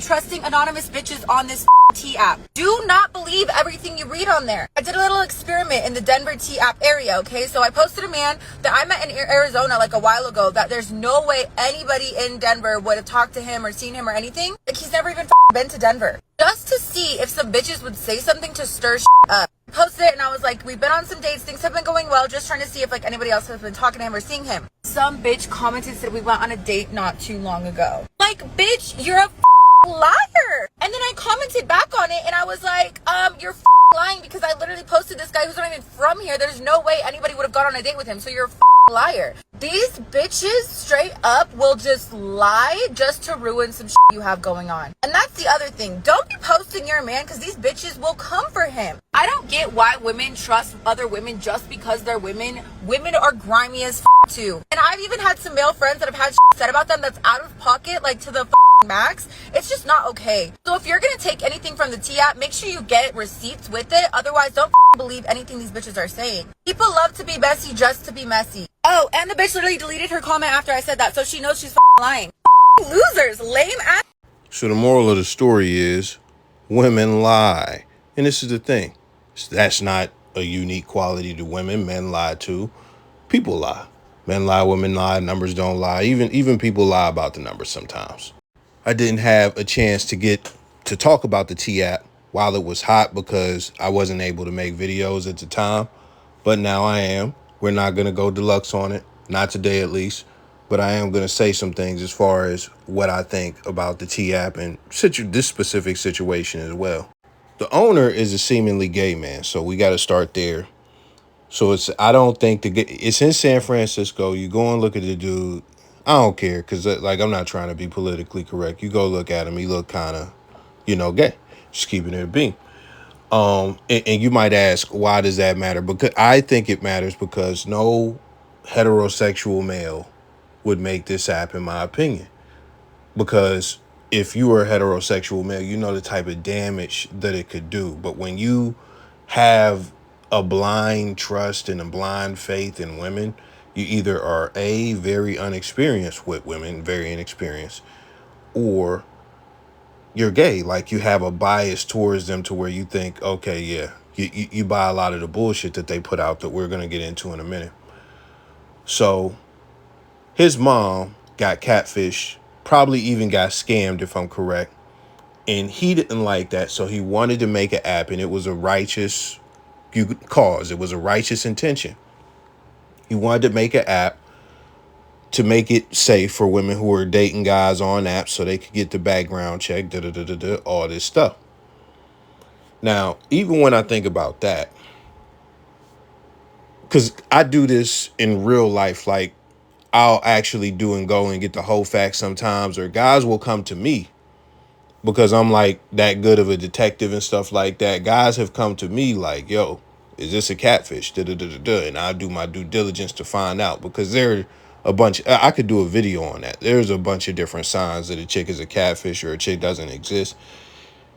trusting anonymous bitches on this T app. Do not believe everything you read on there. I did a little experiment in the Denver T app area, okay? So I posted a man that I met in Arizona like a while ago that there's no way anybody in Denver would have talked to him or seen him or anything. Like, he's never even been to Denver. Just to see if some bitches would say something to stir up. I posted it and I was like, we've been on some dates, things have been going well, just trying to see if like anybody else has been talking to him or seeing him. Some bitch commented, said we went on a date not too long ago. Like, bitch, you're a liar. And then I commented back on it and I was like, you're lying, because I literally posted this guy who's not even from here. There's no way anybody would have gone on a date with him, so you're a liar. These bitches straight up will just lie just to ruin some you have going on. And that's the other thing. Don't be posting your man, because these bitches will come for him. I don't get why women trust other women just because they're women. Women are grimy as too. And I've even had some male friends that have had said about them that's out of pocket, like to the max. It's just not okay. So if you're gonna take anything from the T app, make sure you get receipts with it. Otherwise, don't believe anything these bitches are saying. People love to be messy just to be messy. Oh, and the bitch literally deleted her comment after I said that, so she knows she's lying. Losers, lame ass. So the moral of the story is women lie. And this is the thing. That's not a unique quality to women. Men lie too. People lie. Men lie, women lie, numbers don't lie. Even people lie about the numbers sometimes. I didn't have a chance to get to talk about the T app while it was hot because I wasn't able to make videos at the time. But now I am. We're not going to go deluxe on it. Not today, at least. But I am going to say some things as far as what I think about the T app and this specific situation as well. The owner is a seemingly gay man, so we got to start there. So I don't think it's in San Francisco. You go and look at the dude. I don't care, because like, I'm not trying to be politically correct. You go look at him. He look kind of, gay. Just keeping it a beam. And you might ask, why does that matter? Because I think it matters because no heterosexual male would make this app, in my opinion. Because if you were a heterosexual male, you know the type of damage that it could do. But when you have a blind trust and a blind faith in women, you either are very unexperienced with women, very inexperienced, or you're gay. Like, you have a bias towards them to where you think, okay, yeah, you buy a lot of the bullshit that they put out that we're going to get into in a minute. So his mom got catfished, probably even got scammed, if I'm correct. And he didn't like that. So he wanted to make an app, and it was a righteous cause. It was a righteous intention. He wanted to make an app to make it safe for women who are dating guys on apps so they could get the background check, all this stuff. Now, even when I think about that, because I do this in real life, like I'll actually do and go and get the whole facts sometimes, or guys will come to me because I'm like that good of a detective and stuff like that. Guys have come to me like, yo, is this a catfish? And I do my due diligence to find out, because there are a bunch. I could do a video on that. There's a bunch of different signs that a chick is a catfish or a chick doesn't exist.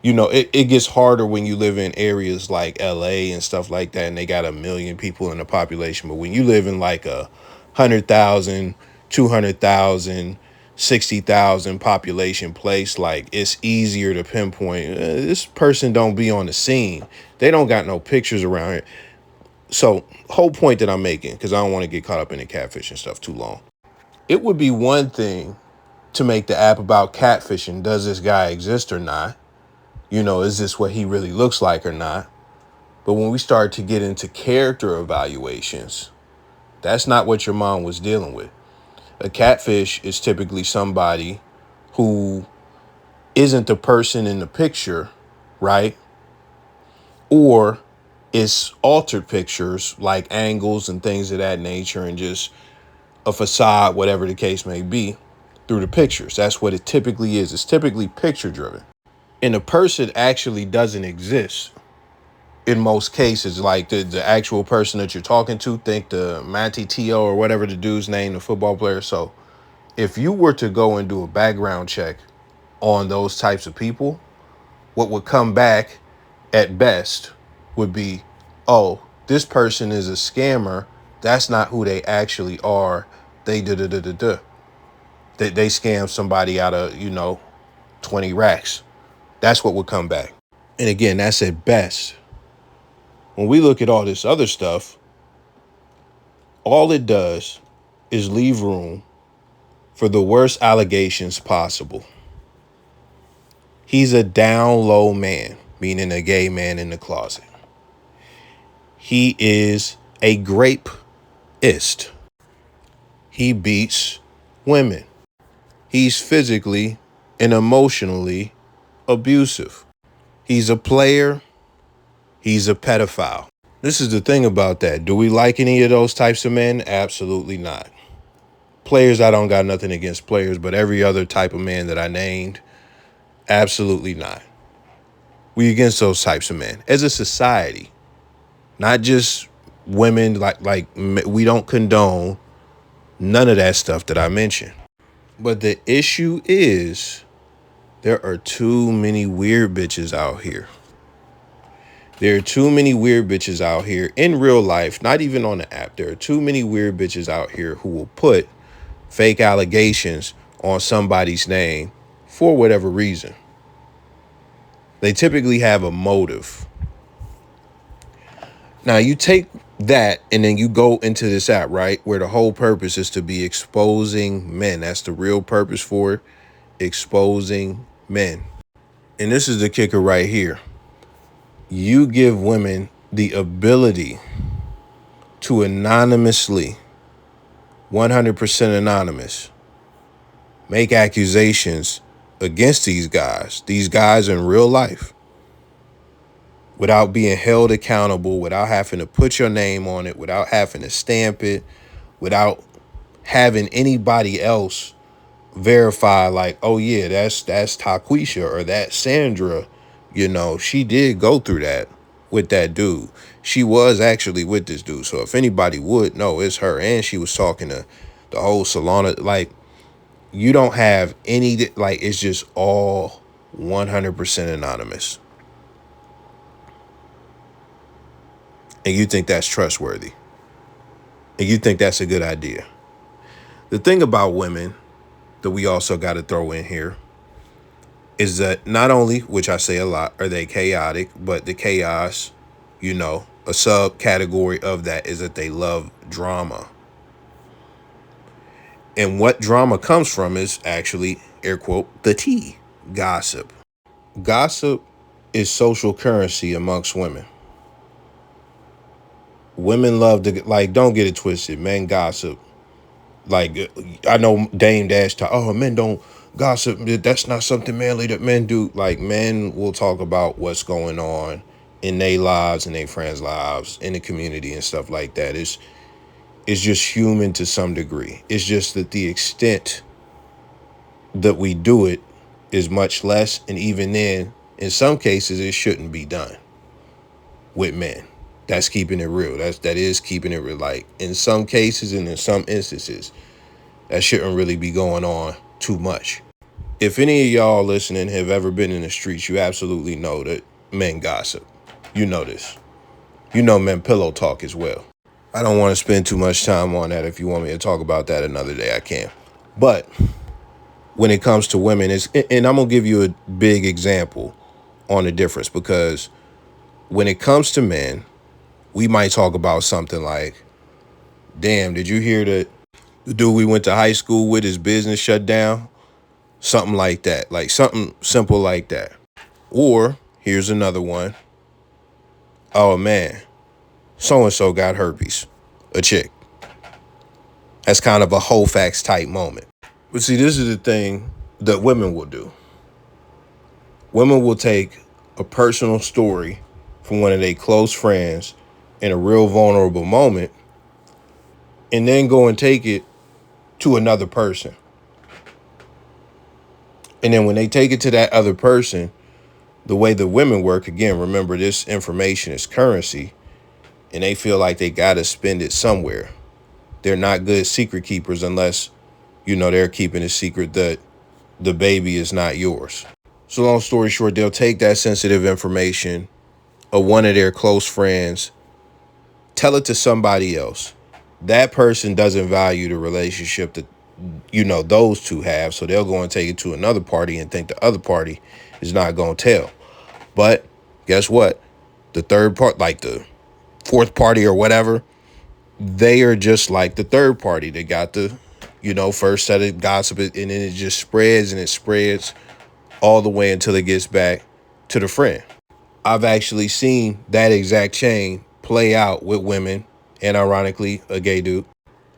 It gets harder when you live in areas like LA and stuff like that, and they got 1 million people in the population. But when you live in like 100,000, 200,000, 60,000 population place, like, it's easier to pinpoint this person don't be on the scene. They don't got no pictures around here. So whole point that I'm making, because I don't want to get caught up in the catfishing stuff too long. It would be one thing to make the app about catfishing. Does this guy exist or not? Is this what he really looks like or not? But when we start to get into character evaluations, that's not what your mom was dealing with. A catfish is typically somebody who isn't the person in the picture, right? Or it's altered pictures, like angles and things of that nature, and just a facade, whatever the case may be, through the pictures. That's what it typically is. It's typically picture driven. And the person actually doesn't exist in most cases. Like the actual person that you're talking to, think the Manti Teo or whatever the dude's name, the football player. So if you were to go and do a background check on those types of people, what would come back at best would be, oh, this person is a scammer. That's not who they actually are. They scam somebody out of, 20 racks. That's what would come back. And again, that's at best. When we look at all this other stuff, all it does is leave room for the worst allegations possible. He's a down low man, meaning a gay man in the closet. He is a grapeist. He beats women. He's physically and emotionally abusive. He's a player. He's a pedophile. This is the thing about that. Do we like any of those types of men? Absolutely not. Players, I don't got nothing against players, but every other type of man that I named, absolutely not. We against those types of men as a society, not just women. Like we don't condone none of that stuff that I mentioned. But the issue is there are too many weird bitches out here. There are too many weird bitches out here in real life, not even on the app. There are too many weird bitches out here who will put fake allegations on somebody's name for whatever reason. They typically have a motive. Now you take that and then you go into this app, right? Where the whole purpose is to be exposing men. That's the real purpose for it. Exposing men. And this is the kicker right here. You give women the ability to anonymously, 100% anonymous, make accusations against these guys in real life, without being held accountable, without having to put your name on it, without having to stamp it, without having anybody else verify like, oh yeah, that's Taquisha or that Sandra, she did go through that with that dude. She was actually with this dude. So if anybody would know, it's her. And she was talking to the whole salon. Like, you don't have any, like, it's just all 100% anonymous. And you think that's trustworthy. And you think that's a good idea. The thing about women that we also got to throw in here is that not only, which I say a lot, are they chaotic, but the chaos, a subcategory of that is that they love drama. And what drama comes from is actually, air quote, the tea, gossip. Gossip is social currency amongst women. Women love to, like, don't get it twisted. Men gossip. Like, I know Dame Dash talk, oh, men don't gossip. That's not something manly that men do. Like, men will talk about what's going on in their lives and their friends' lives, in the community and stuff like that. It's just human to some degree. It's just that the extent that we do it is much less. And even then, in some cases, it shouldn't be done with men. That's keeping it real. That is keeping it real. Like, in some cases and in some instances, that shouldn't really be going on too much. If any of y'all listening have ever been in the streets, you absolutely know that men gossip. You know this. You know men pillow talk as well. I don't want to spend too much time on that. If you want me to talk about that another day, I can. But when it comes to women, and I'm going to give you a big example on the difference, because when it comes to men, we might talk about something like, damn, did you hear that the dude we went to high school with, his business shut down? Something like that. Like something simple like that. Or here's another one. Oh man, so-and-so got herpes. A chick. That's kind of a whole facts type moment. But see, this is the thing that women will do. Women will take a personal story from one of their close friends in a real vulnerable moment and then go and take it to another person. And then when they take it to that other person, the way the women work, again, remember, this information is currency, and they feel like they got to spend it somewhere. They're not good secret keepers unless, they're keeping a secret that the baby is not yours. So long story short, they'll take that sensitive information of one of their close friends, tell it to somebody else. That person doesn't value the relationship those two have. So they'll go and take it to another party and think the other party is not going to tell. But guess what? The third part, like the fourth party or whatever, they are just like the third party. They got the, first set of gossip, and then it just spreads and it spreads all the way until it gets back to the friend. I've actually seen that exact chain play out with women and, ironically, a gay dude.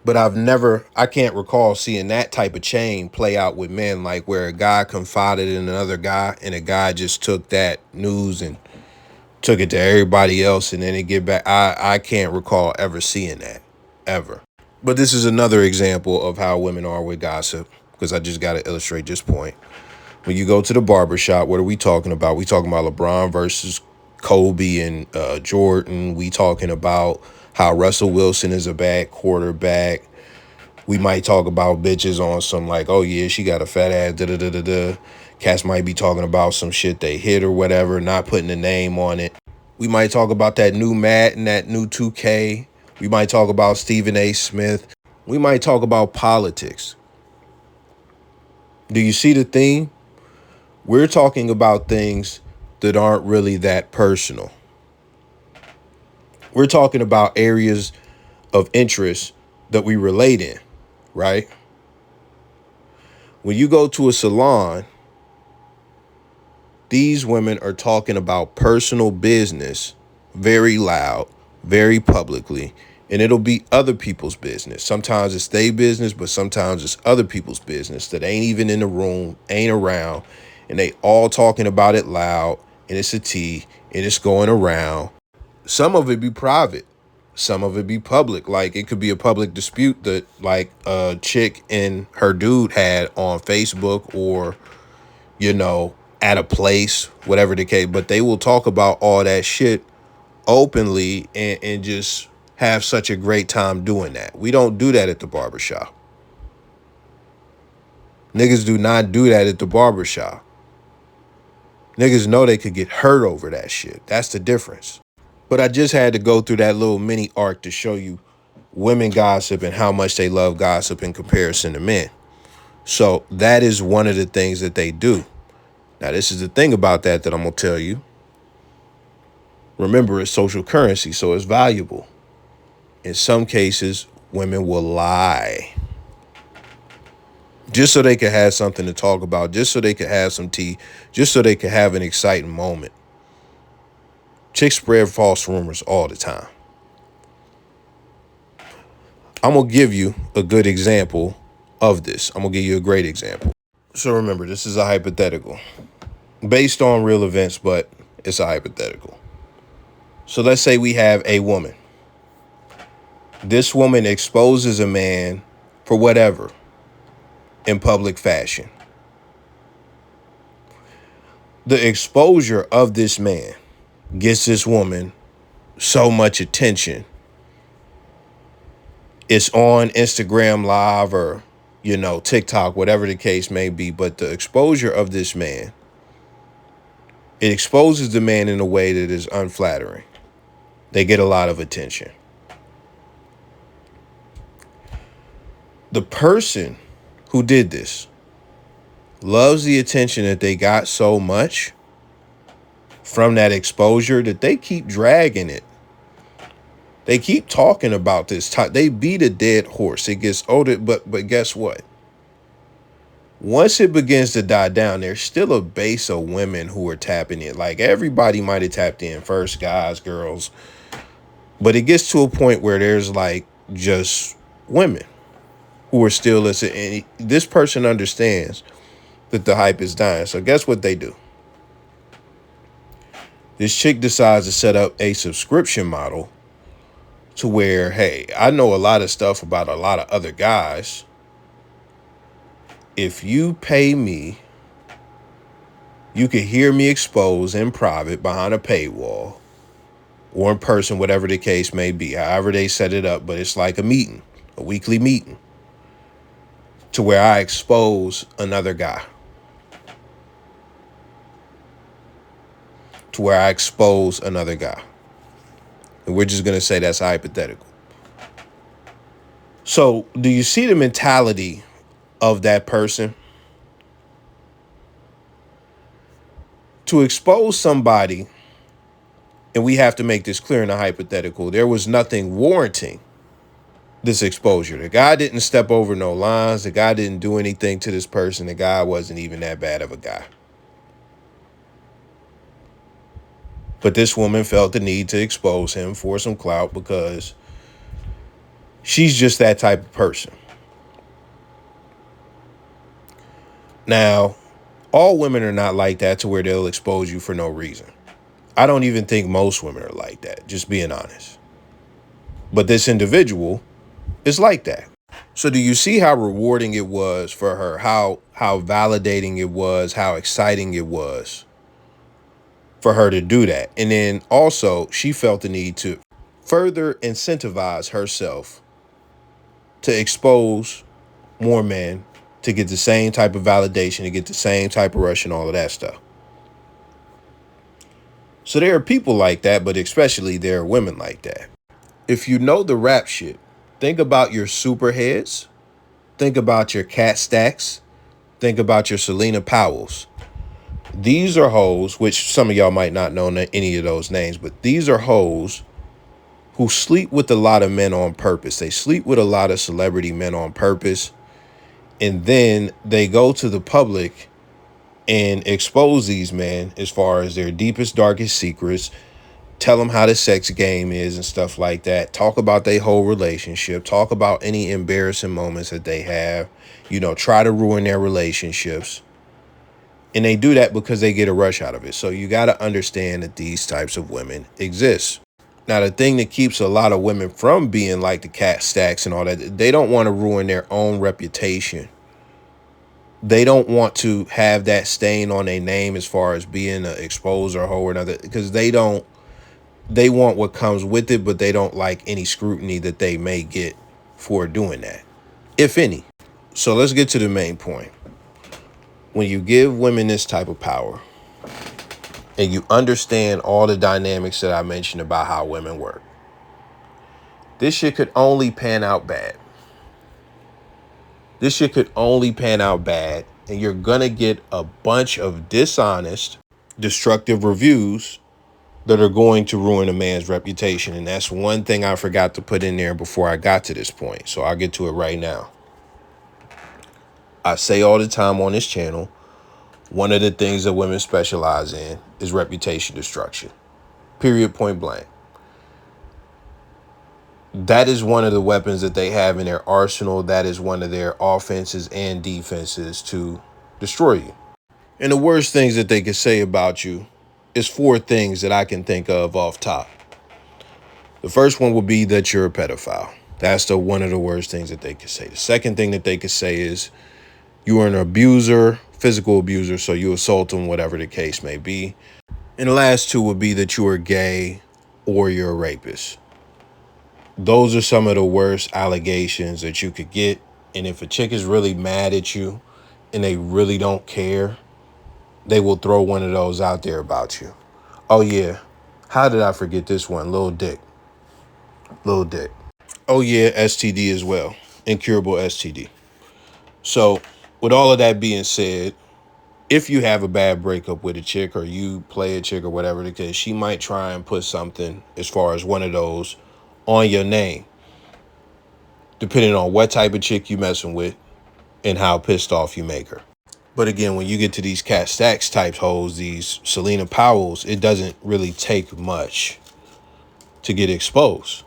But I can't recall seeing that type of chain play out with men, like where a guy confided in another guy and a guy just took that news and took it to everybody else and then it get back. I can't recall ever seeing that, ever. But this is another example of how women are with gossip, because I just got to illustrate this point. When you go to the barber shop, what are we talking about? We talking about LeBron versus Kobe and Jordan. We talking about how Russell Wilson is a bad quarterback. We might talk about bitches on some like, oh yeah, she got a fat ass, da-da-da-da-da. Cats might be talking about some shit they hit or whatever, not putting a name on it. We might talk about that new Madden, that new 2K. We might talk about Stephen A. Smith. We might talk about politics. Do you see the theme? We're talking about things that aren't really that personal. We're talking about areas of interest that we relate in, right? When you go to a salon, these women are talking about personal business very loud, very publicly, and it'll be other people's business. Sometimes it's their business, but sometimes it's other people's business that ain't even in the room, ain't around, and they all talking about it loud, and it's a tea, and it's going around. Some of it be private. Some of it be public. Like it could be a public dispute that like a chick and her dude had on Facebook or, at a place, whatever the case. But they will talk about all that shit openly and just have such a great time doing that. We don't do that at the barbershop. Niggas do not do that at the barbershop. Niggas know they could get hurt over that shit. That's the difference. But I just had to go through that little mini arc to show you women gossip and how much they love gossip in comparison to men. So that is one of the things that they do. Now, this is the thing about that I'm going to tell you. Remember, it's social currency, so it's valuable. In some cases, women will lie just so they could have something to talk about, just so they could have some tea, just so they could have an exciting moment. Chicks spread false rumors all the time. I'm going to give you a good example of this. I'm going to give you a great example. So remember, this is a hypothetical based on real events, but it's a hypothetical. So let's say we have a woman. This woman exposes a man for whatever in public fashion. The exposure of this man gets this woman so much attention. It's on Instagram Live or, TikTok, whatever the case may be. But the exposure of this man, it exposes the man in a way that is unflattering. They get a lot of attention. The person who did this loves the attention that they got so much from that exposure that they keep dragging it. They keep talking about this. They beat a dead horse. It gets older, but guess what? Once it begins to die down, there's still a base of women who are tapping in. Like everybody might have tapped in first, guys, girls. But it gets to a point where there's like just women who are still listening. And this person understands that the hype is dying. So guess what they do? This chick decides to set up a subscription model to where, hey, I know a lot of stuff about a lot of other guys. If you pay me, you can hear me expose in private behind a paywall or in person, whatever the case may be, however they set it up. But it's like a meeting, a weekly meeting to where I expose another guy. To where I expose another guy. And we're just going to say that's hypothetical. So do you see the mentality of that person. To expose somebody, and we have to make this clear in a hypothetical, there was nothing warranting this exposure. The guy didn't step over no lines. The guy didn't do anything to this person. The guy wasn't even that bad of a guy. But this woman felt the need to expose him for some clout because she's just that type of person. Now, all women are not like that to where they'll expose you for no reason. I don't even think most women are like that, just being honest. But this individual is like that. So do you see how rewarding it was for her? How validating it was, how exciting it was for her to do that. And then also she felt the need to further incentivize herself to expose more men, to get the same type of validation, to get the same type of rush and all of that stuff. So there are people like that, but especially there are women like that. If you know the rap shit, think about your superheads, think about your Cat Stacks, think about your Selena Powells. These are hoes, which some of y'all might not know any of those names, but these are hoes who sleep with a lot of men on purpose. They sleep with a lot of celebrity men on purpose. And then they go to the public and expose these men as far as their deepest, darkest secrets, tell them how the sex game is and stuff like that, talk about their whole relationship, talk about any embarrassing moments that they have, try to ruin their relationships. And they do that because they get a rush out of it. So you got to understand that these types of women exist. Now, the thing that keeps a lot of women from being like the Cat Stacks and all that, they don't want to ruin their own reputation. They don't want to have that stain on their name as far as being an exposed or hoe or another, because they want what comes with it, but they don't like any scrutiny that they may get for doing that, if any. So let's get to the main point. When you give women this type of power and you understand all the dynamics that I mentioned about how women work, this shit could only pan out bad. This shit could only pan out bad, and you're gonna get a bunch of dishonest, destructive reviews that are going to ruin a man's reputation. And that's one thing I forgot to put in there before I got to this point. So I'll get to it right now. I say all the time on this channel, one of the things that women specialize in is reputation destruction. Period, point blank. That is one of the weapons that they have in their arsenal. That is one of their offenses and defenses to destroy you. And the worst things that they can say about you is 4 things that I can think of off top. The first one would be that you're a pedophile. That's one of the worst things that they could say. The second thing that they could say is you are an abuser, physical abuser, so you assault them, whatever the case may be. And the last 2 would be that you are gay or you're a rapist. Those are some of the worst allegations that you could get. And if a chick is really mad at you and they really don't care, they will throw one of those out there about you. Oh yeah, how did I forget this one? Little dick. Oh yeah, STD as well. Incurable STD. So with all of that being said, if you have a bad breakup with a chick or you play a chick or whatever the case, she might try and put something as far as one of those on your name, depending on what type of chick you messing with and how pissed off you make her. But again, when you get to these Cat Stacks type hoes, these Selena Powells, it doesn't really take much to get exposed.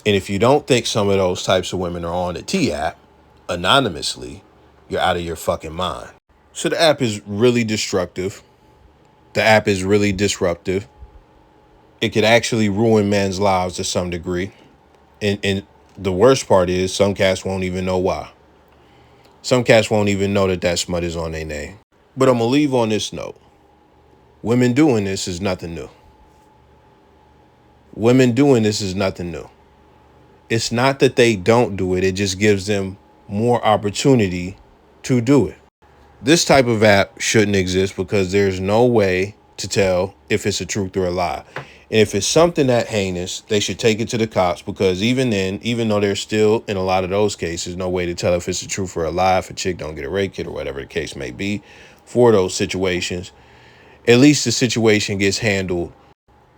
And if you don't think some of those types of women are on the T app anonymously, you're out of your fucking mind. So the app is really destructive. The app is really disruptive. It could actually ruin men's lives to some degree. And the worst part is some cats won't even know why. Some cats won't even know that smut is on their name. But I'm going to leave on this note. Women doing this is nothing new. Women doing this is nothing new. It's not that they don't do it. It just gives them more opportunity to do it. This type of app shouldn't exist because there's no way to tell if it's a truth or a lie. And if it's something that heinous, they should take it to the cops, because even then, even though there's still, in a lot of those cases, no way to tell if it's the truth or a lie, if a chick don't get a rape kit or whatever the case may be for those situations, at least the situation gets handled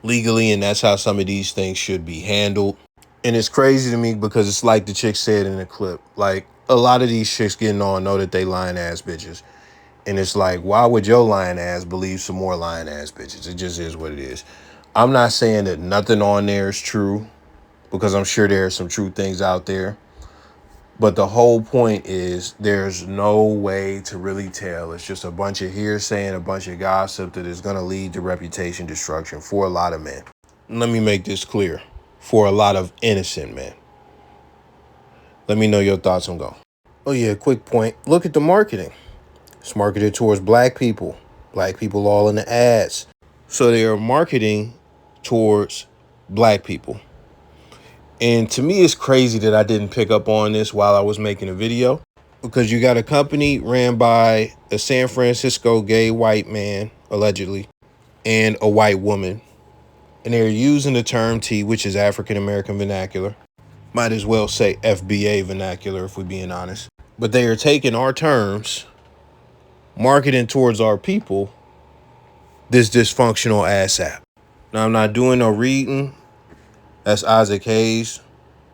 legally, and that's how some of these things should be handled. And it's crazy to me because it's like the chick said in the clip, like a lot of these chicks getting on know that they lying ass bitches. And it's like, why would your lying ass believe some more lying ass bitches? It just is what it is. I'm not saying that nothing on there is true, because I'm sure there are some true things out there. But the whole point is there's no way to really tell. It's just a bunch of hearsay and a bunch of gossip that is going to lead to reputation destruction for a lot of men. Let me make this clear. For a lot of innocent men. Let me know your thoughts on go. Oh yeah, quick point. Look at the marketing. It's marketed towards black people. Black people all in the ads. So they are marketing towards black people. And to me, it's crazy that I didn't pick up on this while I was making a video, because you got a company ran by a San Francisco gay white man, allegedly, and a white woman. And they're using the term T, which is African American vernacular. Might as well say FBA vernacular if we're being honest. But they are taking our terms, marketing towards our people, this dysfunctional ass app. Now, I'm not doing no reading. That's Isaac Hayes.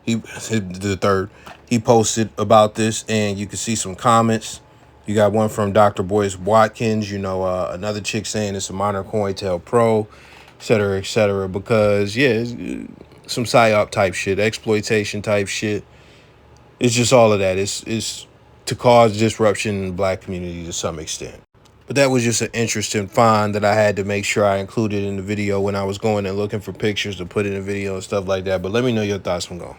The third. He posted about this, and you can see some comments. You got one from Dr. Boyce Watkins, another chick saying it's a modern COINTELPRO, et cetera, because, yeah, it's some psyop type shit, exploitation type shit. It's just all of that. It's to cause disruption in the black community to some extent. But that was just an interesting find that I had to make sure I included in the video when I was going and looking for pictures to put in the video and stuff like that. But let me know your thoughts from go.